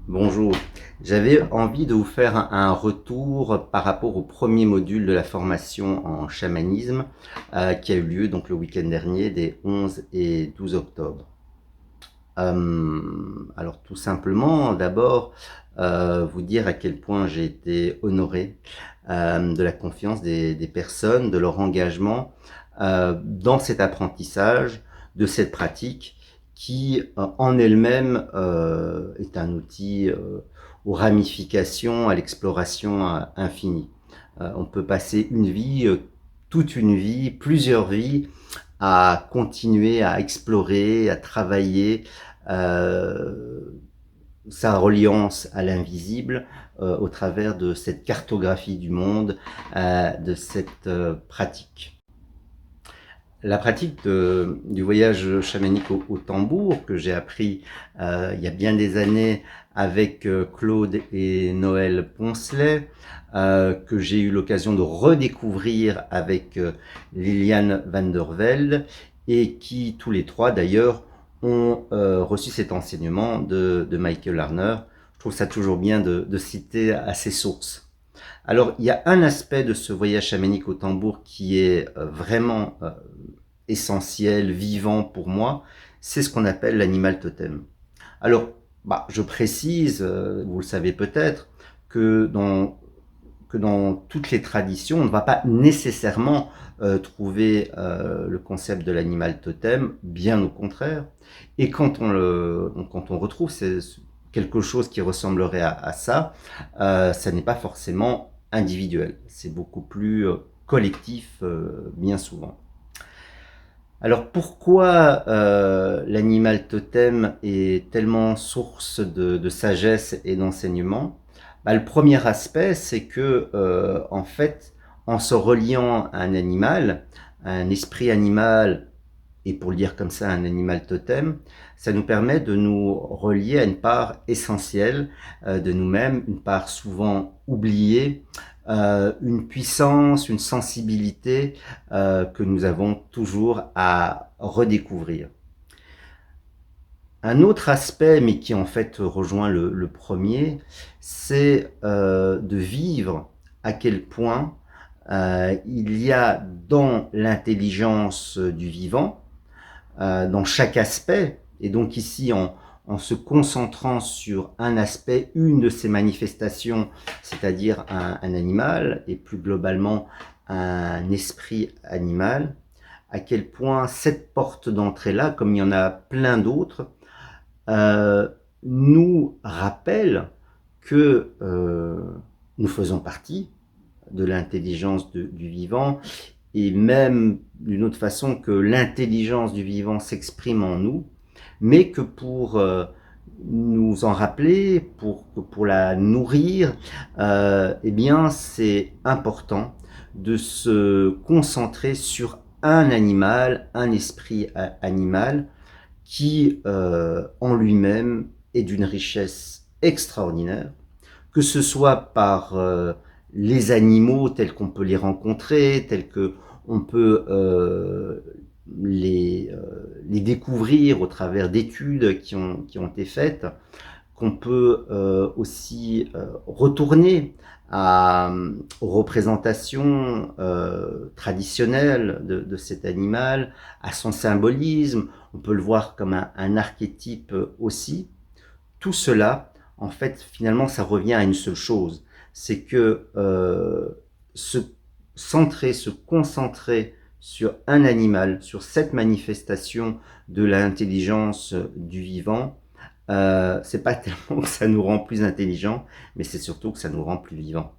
Bonjour, j'avais envie de vous faire un retour par rapport au premier module de la formation en chamanisme qui a eu lieu donc le week-end dernier des 11 et 12 octobre. Alors tout simplement, d'abord, vous dire à quel point j'ai été honoré de la confiance des personnes, de leur engagement dans cet apprentissage, de cette pratique qui en elle-même est un outil aux ramifications, à l'exploration infinie. On peut passer une vie, toute une vie, plusieurs vies, à continuer à explorer, à travailler euh, sa reliance à l'invisible au travers de cette cartographie du monde, de cette pratique. La pratique du voyage chamanique au tambour que j'ai appris il y a bien des années avec Claude et Noël Poncelet, que j'ai eu l'occasion de redécouvrir avec Liliane van der Velde, et qui tous les trois d'ailleurs ont reçu cet enseignement de Michael Larner. Je trouve ça toujours bien de citer à ses sources. Alors, il y a un aspect de ce voyage chamanique au tambour qui est vraiment essentiel, vivant pour moi, c'est ce qu'on appelle l'animal totem. Alors, je précise, vous le savez peut-être, que dans toutes les traditions, on ne va pas nécessairement trouver le concept de l'animal totem, bien au contraire. Et quand on retrouve quelque chose qui ressemblerait à ça, ça n'est pas forcément individuel, c'est beaucoup plus collectif bien souvent. Alors pourquoi l'animal totem est tellement source de sagesse et d'enseignement? Le premier aspect, c'est que en fait, en se reliant à un esprit animal, et pour le dire comme ça, un animal totem, ça nous permet de nous relier à une part essentielle de nous-mêmes, une part souvent oubliée, une puissance, une sensibilité que nous avons toujours à redécouvrir. Un autre aspect, mais qui en fait rejoint le premier, c'est de vivre à quel point il y a dans l'intelligence du vivant, dans chaque aspect, et donc ici en se concentrant sur un aspect, une de ces manifestations, c'est-à-dire un animal, et plus globalement un esprit animal, à quel point cette porte d'entrée-là, comme il y en a plein d'autres, nous rappelle que nous faisons partie de l'intelligence du vivant, et même d'une autre façon que l'intelligence du vivant s'exprime en nous, mais que pour nous en rappeler, pour la nourrir, eh bien c'est important de se concentrer sur un animal, un esprit animal qui en lui-même est d'une richesse extraordinaire, que ce soit par les animaux tels qu'on peut les rencontrer, tels qu'on peut les découvrir au travers d'études qui ont été faites, qu'on peut aussi retourner aux représentations traditionnelles de cet animal, à son symbolisme. On peut le voir comme un archétype aussi. Tout cela, en fait, finalement, ça revient à une seule chose, c'est que se centrer, se concentrer sur un animal, sur cette manifestation de l'intelligence du vivant, c'est pas tellement que ça nous rend plus intelligents, mais c'est surtout que ça nous rend plus vivants.